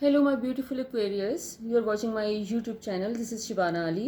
Hello, my beautiful Aquarius. You are watching my YouTube channel. This is Shibana Ali.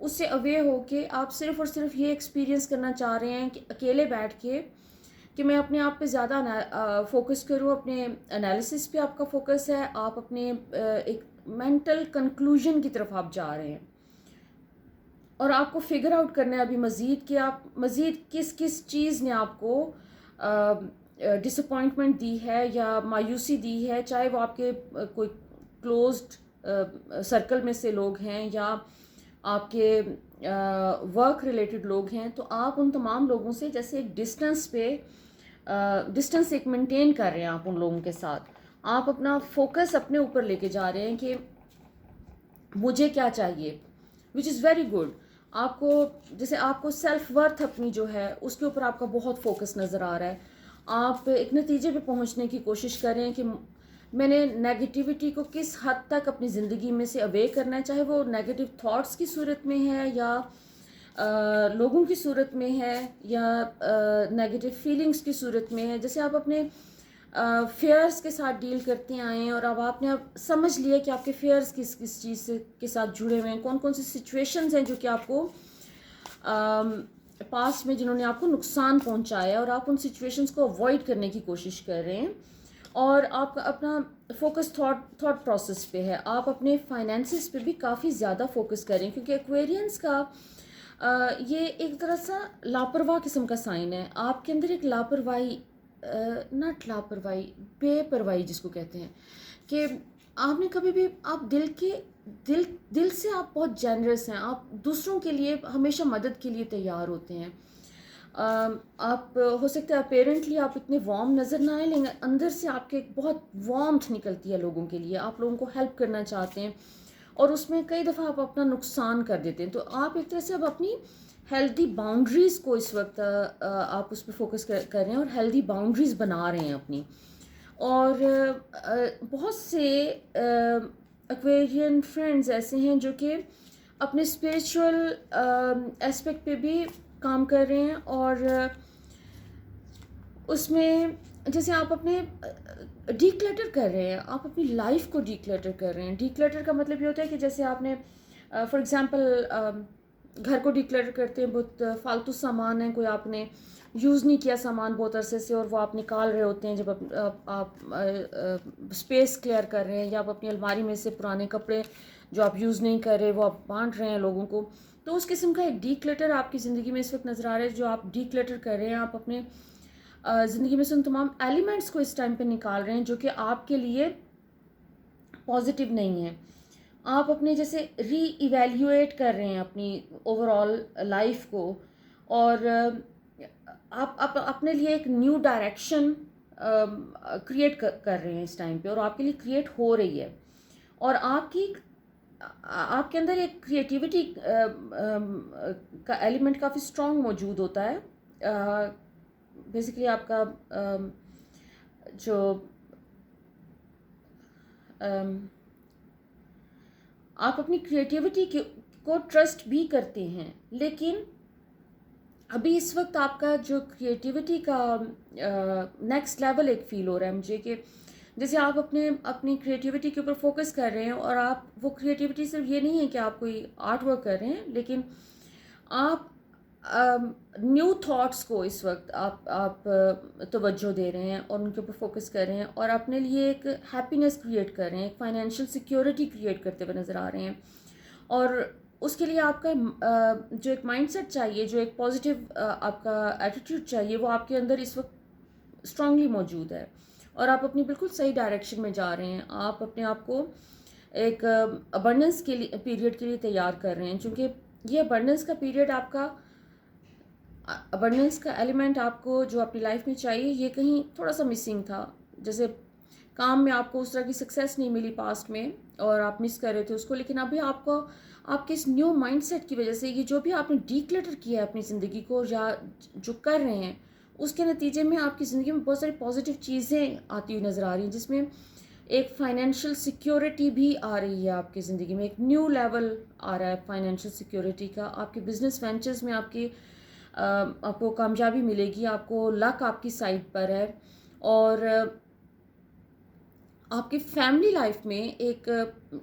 اس سے اوے ہو کے آپ صرف اور صرف یہ ایکسپیرینس کرنا چاہ رہے ہیں کہ اکیلے بیٹھ کے کہ میں اپنے آپ پہ زیادہ فوکس کروں، اپنے انالیسس پہ آپ کا فوکس ہے، آپ اپنے ایک مینٹل کنکلوژن کی طرف آپ جا رہے ہیں، اور آپ کو فگر آؤٹ کرنا ہے ابھی مزید کہ آپ مزید کس کس چیز نے آپ کو ڈس اپوائنٹمنٹ دی ہے یا مایوسی دی ہے، چاہے وہ آپ کے کوئی کلوزڈ سرکل میں سے لوگ ہیں یا آپ کے ورک ریلیٹڈ لوگ ہیں، تو آپ ان تمام لوگوں سے جیسے ایک ڈسٹنس ایک مینٹین کر رہے ہیں آپ ان لوگوں کے ساتھ، آپ اپنا فوکس اپنے اوپر لے کے جا رہے ہیں کہ مجھے کیا چاہیے، وچ از ویری گڈ. آپ کو جیسے آپ کو سیلف ورتھ اپنی جو ہے اس کے اوپر آپ کا بہت فوکس نظر آ رہا ہے. آپ ایک نتیجے پہ پہنچنے کی کوشش کر رہے ہیں کہ میں نے نیگیٹیوٹی کو کس حد تک اپنی زندگی میں سے اوے کرنا ہے، چاہے وہ نیگیٹو تھاٹس کی صورت میں ہے یا لوگوں کی صورت میں ہے یا نیگیٹو فیلنگس کی صورت میں ہے. جیسے آپ اپنے فیئرس کے ساتھ ڈیل کرتے آئے ہیں اور اب آپ نے سمجھ لیا کہ آپ کے فیئرس کس کس چیز سے کے ساتھ جڑے ہوئے ہیں، کون کون سی سچویشنز ہیں جو کہ آپ کو پاسٹ میں جنہوں نے آپ کو نقصان پہنچایا، اور آپ ان سچویشنز کو اوائڈ کرنے کی کوشش کر رہے ہیں. اور آپ کا اپنا فوکس تھاٹ پروسیس پہ ہے، آپ اپنے فائنینسز پہ بھی کافی زیادہ فوکس کر رہے ہیں، کیونکہ ایکویرینس کا یہ ایک طرح سا لاپرواہ قسم کا سائن ہے. آپ کے اندر ایک لاپرواہی، ناٹ لاپرواہی، بے پرواہی جس کو کہتے ہیں، کہ آپ نے کبھی بھی آپ دل سے آپ بہت جینرس ہیں، آپ دوسروں کے لیے ہمیشہ مدد کے لیے تیار ہوتے ہیں. آپ ہو سکتا ہے اپیرنٹلی آپ اتنے وارم نظر نہ آئیں، لیکن اندر سے آپ کے ایک بہت وارمتھ نکلتی ہے لوگوں کے لیے، آپ لوگوں کو ہیلپ کرنا چاہتے ہیں، اور اس میں کئی دفعہ آپ اپنا نقصان کر دیتے ہیں. تو آپ ایک طرح سے اب اپنی ہیلدی باؤنڈریز کو اس وقت آپ اس پہ فوکس کر رہے ہیں اور ہیلدی باؤنڈریز بنا رہے ہیں اپنی. اور بہت سے ایکویرین فرینڈز ایسے ہیں جو کہ اپنے اسپریچول اسپیکٹ پہ بھی کام کر رہے ہیں، اور اس میں جیسے آپ اپنے ڈی کلٹر کر رہے ہیں، آپ اپنی لائف کو ڈی کلٹر کر رہے ہیں. ڈی کلٹر کا مطلب یہ ہوتا ہے کہ جیسے آپ نے فار ایگزامپل گھر کو ڈی کلٹر کرتے ہیں، بہت فالتو سامان ہے، کوئی آپ نے یوز نہیں کیا سامان بہت عرصے سے، اور وہ آپ نکال رہے ہوتے ہیں جب آپ اسپیس کلیئر کر رہے ہیں، یا آپ اپنی الماری میں سے پرانے کپڑے جو آپ یوز نہیں کر رہے وہ آپ بانٹ رہے ہیں لوگوں کو. تو اس قسم کا ایک ڈی کلٹر آپ کی زندگی میں اس وقت نظر آ رہا ہے، جو آپ ڈی کلٹر کر رہے ہیں. آپ اپنے زندگی میں سے ان تمام ایلیمنٹس کو اس ٹائم پہ نکال رہے ہیں جو کہ آپ کے لیے پازیٹیو نہیں ہیں. آپ اپنے جیسے ری ایویلیویٹ کر رہے ہیں اپنی اوور آل لائف کو، اور آپ اپنے لیے ایک نیو ڈائریکشن کریٹ کر رہے ہیں اس ٹائم پہ، اور آپ کے لیے کریٹ ہو رہی ہے. اور آپ کے اندر ایک کریٹیوٹی کا ایلیمنٹ کافی اسٹرانگ موجود ہوتا ہے. بیسیکلی آپ کا جو آپ اپنی کریٹیوٹی کو ٹرسٹ بھی کرتے ہیں، لیکن ابھی اس وقت آپ کا جو کریٹیوٹی کا نیکسٹ لیول ایک فیل ہو رہا ہے مجھے، کہ جیسے آپ اپنی کریٹیوٹی کے اوپر فوکس کر رہے ہیں، اور آپ وہ کریٹیوٹی صرف یہ نہیں ہے کہ آپ کوئی آرٹ ورک کر رہے ہیں، لیکن آپ نیو تھاٹس کو اس وقت آپ توجہ دے رہے ہیں اور ان کے اوپر فوکس کر رہے ہیں، اور اپنے لیے ایک ہیپینس کریٹ کر رہے ہیں، ایک فائنینشیل سیکیورٹی کریٹ کرتے ہوئے نظر آ رہے ہیں. اور اس کے لیے آپ کا جو ایک مائنڈ سیٹ چاہیے، جو ایک پازیٹیو آپ کا ایٹیٹیوڈ چاہیے، وہ آپ کے اندر اس وقت اسٹرانگلی موجود ہے، اور آپ اپنی بالکل صحیح ڈائریکشن میں جا رہے ہیں. آپ اپنے آپ کو ایک ابنڈنس کے لیے پیریڈ کے لیے تیار کر رہے ہیں، چونکہ یہ ابنڈنس کا پیریڈ آپ کا ابنڈنس کا ایلیمنٹ آپ کو جو اپنی لائف میں چاہیے، یہ کہیں تھوڑا سا مسنگ تھا. جیسے کام میں آپ کو اس طرح کی سکسیس نہیں ملی پاسٹ میں، اور آپ مس کر رہے تھے اس کو، لیکن ابھی آپ کو آپ کے اس نیو مائنڈ سیٹ کی وجہ سے یہ جو بھی آپ نے ڈی کلٹر کیا ہے اپنی زندگی کو، یا جو کر رہے ہیں، اس کے نتیجے میں آپ کی زندگی میں بہت ساری پازیٹیو چیزیں آتی ہوئی نظر آ رہی ہیں، جس میں ایک فائنینشیل سیکیورٹی بھی آ رہی ہے آپ کی زندگی میں. ایک نیو لیول آ رہا ہے فائنینشیل سیکیورٹی کا. آپ کے بزنس وینچرز میں آپ کو کامیابی ملے گی، آپ کو لک آپ کی سائڈ پر ہے، اور آپ کی فیملی لائف میں ایک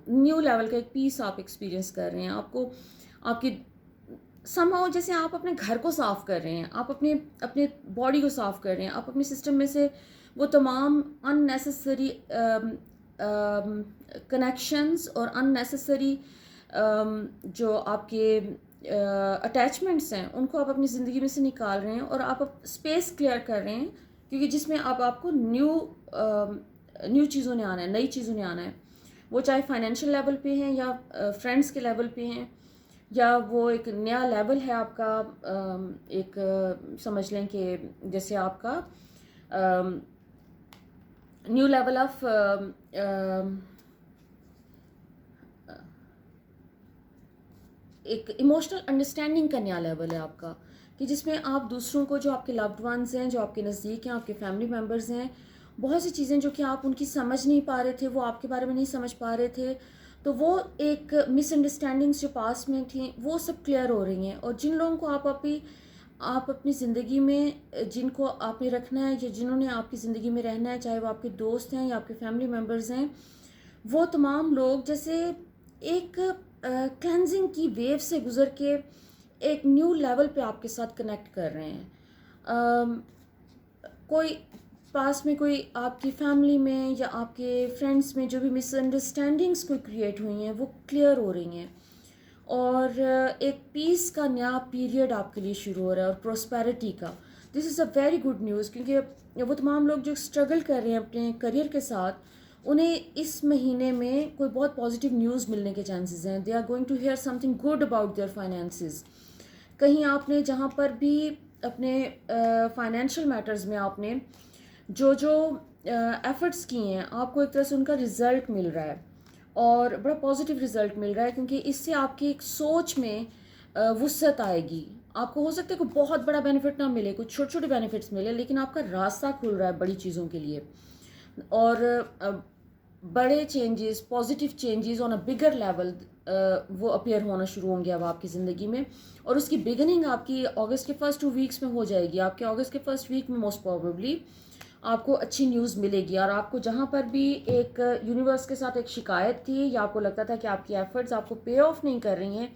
نیو لیول کا ایک پیس آپ ایکسپیرینس کر رہے ہیں. آپ کی somehow جیسے آپ اپنے گھر کو صاف کر رہے ہیں، آپ اپنے اپنے باڈی کو صاف کر رہے ہیں، آپ اپنے سسٹم میں سے وہ تمام ان نیسسری کنیکشنز اور ان نیسسری جو آپ کے اٹیچمنٹس ہیں ان کو آپ اپنی زندگی میں سے نکال رہے ہیں، اور آپ اسپیس کلیئر کر رہے ہیں، کیونکہ جس میں آپ کو نیو چیزوں نے آنا ہے، نئی چیزوں نے آنا ہے، وہ چاہے فائنینشیل لیول پہ ہیں یا فرینڈس کے لیول پہ ہیں، یا وہ ایک نیا لیول ہے آپ کا، ایک سمجھ لیں کہ جیسے آپ کا نیو لیول آف ایک ایموشنل انڈرسٹینڈنگ کا نیا لیول ہے آپ کا، کہ جس میں آپ دوسروں کو، جو آپ کے لوڈ ونز ہیں، جو آپ کے نزدیک ہیں، آپ کے فیملی ممبرز ہیں، بہت سی چیزیں جو کہ آپ ان کی سمجھ نہیں پا رہے تھے، وہ آپ کے بارے میں نہیں سمجھ پا رہے تھے، تو وہ ایک مس انڈرسٹینڈنگس جو پاس میں تھیں وہ سب کلیئر ہو رہی ہیں، اور جن لوگوں کو آپ اپنی زندگی میں جن کو آپ نے رکھنا ہے یا جنہوں نے آپ کی زندگی میں رہنا ہے، چاہے وہ آپ کے دوست ہیں یا آپ کے فیملی ممبرز ہیں، وہ تمام لوگ جیسے ایک کلینزنگ کی ویو سے گزر کے ایک نیو لیول پہ آپ کے ساتھ کنیکٹ کر رہے ہیں۔ کوئی پاس میں کوئی آپ کی فیملی میں یا آپ کے فرینڈس میں جو بھی مس انڈرسٹینڈنگس کوئی کریٹ ہوئی ہیں وہ کلیئر ہو رہی ہیں، اور ایک پیس کا نیا پیریڈ آپ کے لیے شروع ہو رہا ہے، اور پروسپیرٹی کا۔ دس از اے ویری گڈ نیوز، کیونکہ وہ تمام لوگ جو اسٹرگل کر رہے ہیں اپنے کریئر کے ساتھ، انہیں اس مہینے میں کوئی بہت پازیٹیو نیوز ملنے کے چانسز ہیں۔ They are going to hear something good about their finances. کہیں آپ نے جہاں پر بھی اپنے فائنینشیل میٹرز میں آپ نے جو ایفرٹس کی ہیں، آپ کو ایک طرح سے ان کا رزلٹ مل رہا ہے، اور بڑا پازیٹیو رزلٹ مل رہا ہے، کیونکہ اس سے آپ کی ایک سوچ میں وسعت آئے گی۔ آپ کو ہو سکتا ہے کوئی بہت بڑا بینیفٹ نہ ملے، کچھ چھوٹے چھوٹے بینیفٹس ملے، لیکن آپ کا راستہ کھل رہا ہے بڑی چیزوں کے لیے، اور بڑے چینجز، پازیٹیو چینجز آن اے بگر لیول وہ اپیئر ہونا شروع ہوں گے اب آپ کی زندگی میں، اور اس کی بگننگ آپ کی اگست کے فرسٹ 2 ویکس میں ہو جائے گی۔ آپ کے اگست کے فرسٹ ویک میں موسٹ پروبیبلی آپ کو اچھی نیوز ملے گی، اور آپ کو جہاں پر بھی ایک یونیورس کے ساتھ ایک شکایت تھی، یا آپ کو لگتا تھا کہ آپ کی ایفرٹس آپ کو پے آف نہیں کر رہی ہیں،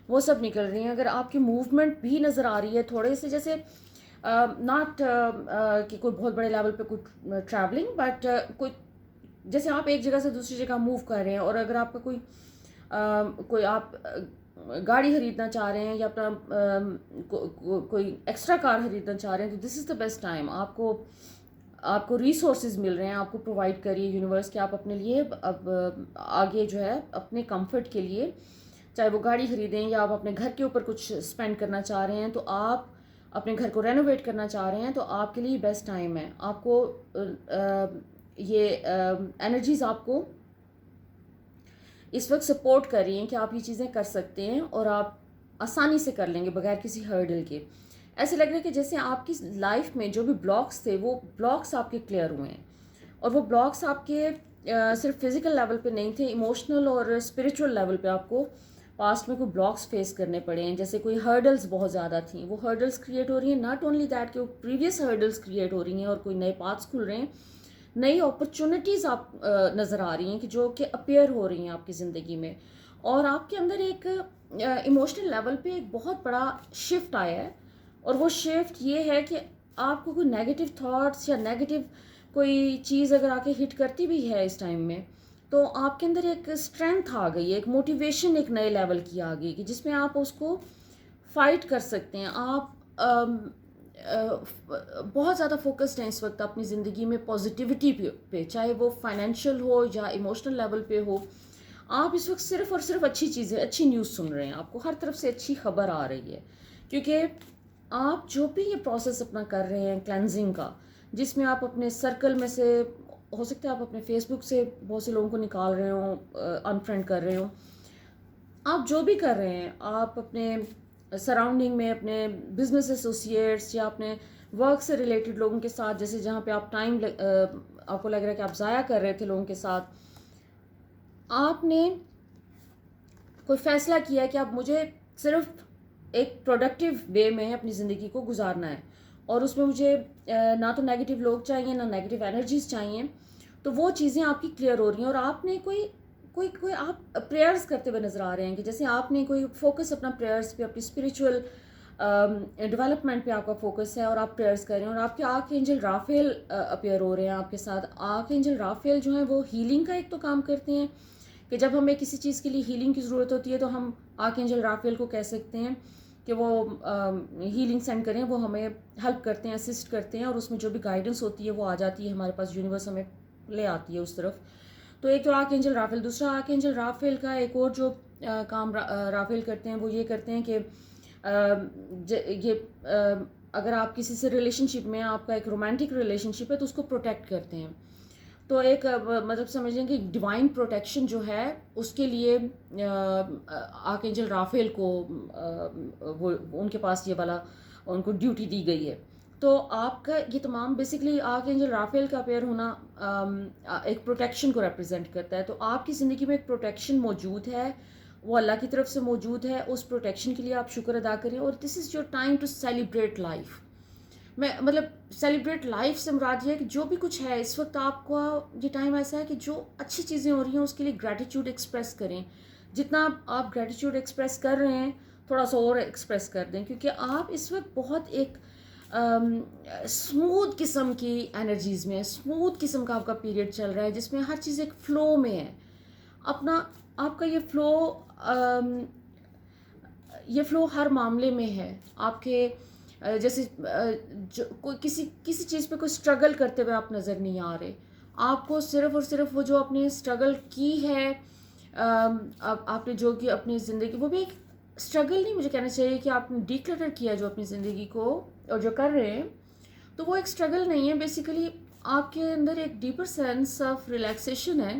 وہ سب نکل رہی ہیں۔ اگر آپ کی موومنٹ بھی نظر آ رہی ہے تھوڑے سے، جیسے ناٹ کہ کوئی بہت بڑے لیول پہ کوئی ٹریولنگ، بٹ کوئی جیسے آپ ایک جگہ سے دوسری جگہ موو کر رہے ہیں، اور اگر آپ کا کوئی آپ گاڑی خریدنا چاہ رہے ہیں، یا اپنا کوئی ایکسٹرا کار خریدنا چاہ رہے ہیں، تو دس از دا بیسٹ ٹائم۔ آپ کو ریسورسز مل رہے ہیں، آپ کو پرووائڈ کریے یونیورس کہ آپ اپنے لیے اب آگے جو ہے اپنے کمفرٹ کے لیے، چاہے وہ گاڑی خریدیں یا آپ اپنے گھر کے اوپر کچھ اسپینڈ کرنا چاہ رہے ہیں، تو آپ اپنے گھر کو رینوویٹ کرنا چاہ رہے ہیں، تو آپ کے لیے بیسٹ ٹائم ہے۔ آپ کو یہ انرجیز آپ کو اس وقت سپورٹ کر رہی ہیں کہ آپ یہ چیزیں کر سکتے ہیں، اور آپ آسانی سے کر لیں گے بغیر کسی ہرڈل کے۔ ایسے لگ رہا ہے کہ جیسے آپ کی لائف میں جو بھی بلاکس تھے، وہ بلاکس آپ کے کلیئر ہوئے ہیں، اور وہ بلاکس آپ کے صرف فزیکل لیول پہ نہیں تھے، ایموشنل اور اسپریچول لیول پہ آپ کو پاسٹ میں کوئی بلاکس فیس کرنے پڑے ہیں، جیسے کوئی ہرڈلز بہت زیادہ تھیں، وہ ہرڈلز کریٹ ہو رہی ہیں۔ ناٹ اونلی دیٹ کہ وہ پریویس ہرڈلز کریٹ ہو رہی ہیں اور کوئی نئے پاتھس کھل رہے ہیں، نئی اپرچونٹیز آپ نظر آ رہی ہیں کہ جو کہ اپیئر ہو رہی ہیں آپ کی زندگی میں، اور آپ کے اندر ایک ایموشنل لیول پہ ایک بہت بڑا شفٹ آیا ہے، اور وہ شفٹ یہ ہے کہ آپ کو کوئی نیگیٹو تھاٹس یا نیگیٹو کوئی چیز اگر آ کے ہٹ کرتی بھی ہے اس ٹائم میں، تو آپ کے اندر ایک اسٹرینتھ آ گئی ہے، ایک موٹیویشن ایک نئے لیول کی آ گئی، کہ جس میں آپ اس کو فائٹ کر سکتے ہیں۔ آپ بہت زیادہ فوکسڈ ہیں اس وقت اپنی زندگی میں پازیٹیوٹی پہ، چاہے وہ فائنینشیل ہو یا ایموشنل لیول پہ ہو۔ آپ اس وقت صرف اور صرف اچھی چیزیں، اچھی نیوز سن رہے ہیں، آپ کو ہر طرف سے اچھی خبر آ رہی ہے، کیونکہ آپ جو بھی یہ پروسیس اپنا کر رہے ہیں کلینزنگ کا، جس میں آپ اپنے سرکل میں سے، ہو سکتا ہے آپ اپنے فیس بک سے بہت سے لوگوں کو نکال رہے ہوں، انفرینڈ کر رہے ہوں، آپ جو بھی کر رہے ہیں، آپ اپنے سراؤنڈنگ میں اپنے بزنس ایسوسیٹس یا اپنے ورک سے ریلیٹڈ لوگوں کے ساتھ، جیسے جہاں پہ آپ ٹائم آپ کو لگ رہا ہے کہ آپ ضائع کر رہے تھے لوگوں کے ساتھ، آپ نے کوئی فیصلہ کیا ہے کہ اب مجھے صرف ایک پروڈکٹیو وے میں اپنی زندگی کو گزارنا ہے، اور اس میں مجھے نہ تو نیگیٹو لوگ چاہیے، نہ نیگیٹو انرجیز چاہیے، تو وہ چیزیں آپ کی کلیئر ہو رہی ہیں، اور آپ نے کوئی کوئی کوئی آپ پریئرز کرتے ہوئے نظر آ رہے ہیں کہ جیسے آپ نے کوئی فوکس اپنا پریئرز پہ، اپنی اسپریچول ڈیولپمنٹ پہ آپ کا فوکس ہے اور آپ پریئرز کر رہے ہیں، اور آپ کے آرک اینجل رافیل اپیئر ہو رہے ہیں آپ کے ساتھ. آرک اینجل رافیل جو ہیں وہ ہیلنگ کا ایک تو کام کرتے ہیں کہ جب ہمیں کسی چیز کے لیے ہیلنگ کی ضرورت ہوتی ہے تو ہم آرک اینجل رافیل کو کہہ سکتے ہیں کہ وہ ہیلنگ سینڈ کریں، وہ ہمیں ہیلپ کرتے ہیں، اسسٹ کرتے ہیں، اور اس میں جو بھی گائیڈنس ہوتی ہے وہ آ جاتی ہے ہمارے پاس، یونیورس ہمیں لے آتی ہے اس طرف. تو ایک تو آرک اینجل رافیل. دوسرا آرک اینجل رافیل کا ایک اور جو کام رافیل کرتے ہیں وہ یہ کرتے ہیں کہ یہ اگر آپ کسی سے ریلیشن شپ میں، آپ کا ایک رومانٹک ریلیشن شپ ہے تو اس کو پروٹیکٹ کرتے ہیں. تو ایک مطلب سمجھیں کہ ڈیوائن پروٹیکشن جو ہے اس کے لیے آرک اینجل رافیل کو وہ ان کے پاس یہ والا ان کو ڈیوٹی دی گئی ہے. تو آپ کا یہ تمام بیسکلی آرک اینجل رافیل کا اپیئر ہونا ایک پروٹیکشن کو ریپرزینٹ کرتا ہے. تو آپ کی زندگی میں ایک پروٹیکشن موجود ہے، وہ اللہ کی طرف سے موجود ہے. اس پروٹیکشن کے لیے آپ شکر ادا کریں، اور this is your time to celebrate life. میں مطلب سیلیبریٹ لائف سے مراد یہ ہے کہ جو بھی کچھ ہے اس وقت آپ کا یہ ٹائم ایسا ہے کہ جو اچھی چیزیں ہو رہی ہیں اس کے لیے گریٹیٹیوڈ ایکسپریس کریں. جتنا آپ گریٹیٹیوڈ ایکسپریس کر رہے ہیں تھوڑا سا اور ایکسپریس کر دیں، کیونکہ آپ اس وقت بہت ایک اسموتھ قسم کی انرجیز میں، اسموتھ قسم کا آپ کا پیریڈ چل رہا ہے جس میں ہر چیز ایک فلو میں ہے. اپنا آپ کا یہ فلو ہر معاملے میں ہے. آپ کے جیسے جو کوئی کسی چیز پہ کوئی اسٹرگل کرتے ہوئے آپ نظر نہیں آ رہے. آپ کو صرف اور صرف وہ جو آپ نے اسٹرگل کی ہے، آپ نے جو کہ اپنی زندگی، وہ بھی ایک اسٹرگل نہیں مجھے کہنا چاہیے کہ آپ نے ڈیکلٹر کیا جو اپنی زندگی کو اور جو کر رہے ہیں، تو وہ ایک اسٹرگل نہیں ہے. بیسیکلی آپ کے اندر ایک ڈیپر سینس آف ریلیکسیشن ہے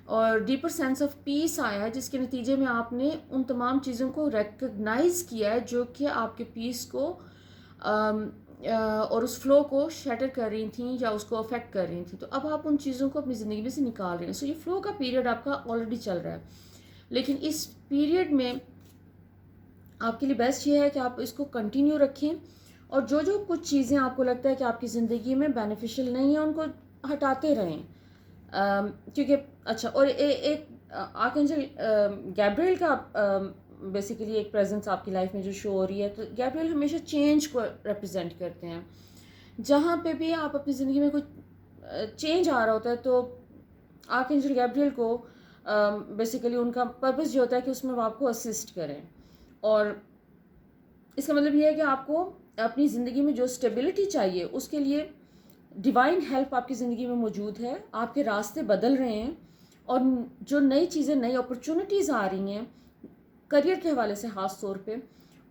اور ڈیپر سینس آف پیس آیا ہے، جس کے نتیجے میں آپ نے ان تمام چیزوں کو ریکگنائز کیا ہے جو کہ آپ کے پیس کو اور اس فلو کو شیٹر کر رہی تھیں یا اس کو افیکٹ کر رہی تھیں. تو اب آپ ان چیزوں کو اپنی زندگی میں سے نکال رہے ہیں. سو یہ فلو کا پیریڈ آپ کا آلریڈی چل رہا ہے، لیکن اس پیریڈ میں آپ کے لیے بیسٹ یہ ہے کہ آپ اس کو کنٹینیو رکھیں، اور جو کچھ چیزیں آپ کو لگتا ہے کہ آپ کی زندگی میں بینیفیشل نہیں ہیں ان کو ہٹاتے رہیں. کیونکہ اچھا، اور ایک آرک اینجل گیبریل کا بیسیکلی ایک پریزنس آپ کی لائف میں جو شو ہو رہی ہے. تو گیبریل ہمیشہ چینج کو ریپرزینٹ کرتے ہیں. جہاں پہ بھی آپ اپنی زندگی میں کوئی چینج آ رہا ہوتا ہے تو آرک اینجل گیبریل کو بیسیکلی ان کا پرپس یہ ہوتا ہے کہ اس میں وہ آپ کو اسسٹ کریں. اور اس کا مطلب یہ ہے کہ آپ کو اپنی زندگی میں جو اسٹیبلٹی چاہیے اس کے لیے ڈیوائن ہیلپ آپ کی زندگی میں موجود ہے. آپ کے راستے بدل رہے ہیں، اور جو نئی چیزیں، نئی اپرچونٹیز آ رہی ہیں کریئر کے حوالے سے خاص طور پہ،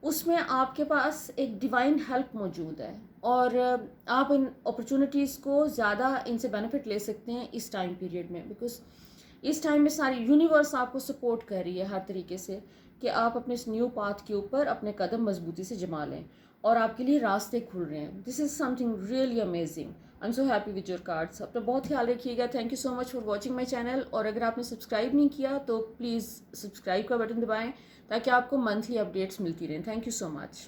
اس میں آپ کے پاس ایک ڈیوائن ہیلپ موجود ہے، اور آپ ان اپرچونٹیز کو زیادہ ان سے بینیفٹ لے سکتے ہیں اس ٹائم پیریڈ میں. بیکاز اس ٹائم میں ساری یونیورس آپ کو سپورٹ کر رہی ہے ہر طریقے سے کہ آپ اپنے اس نیو پاتھ کے اوپر اپنے قدم مضبوطی سے جما لیں، اور آپ کے لیے راستے کھل رہے ہیں. This is something really amazing. I'm so happy with your cards. اپنا بہت خیال رکھیے گا. Thank you so much for watching my channel. اور اگر آپ نے سبسکرائب نہیں کیا تو پلیز سبسکرائب کا بٹن دبائیں تاکہ آپ کو منتھلی اپڈیٹس ملتی رہیں. Thank you so much.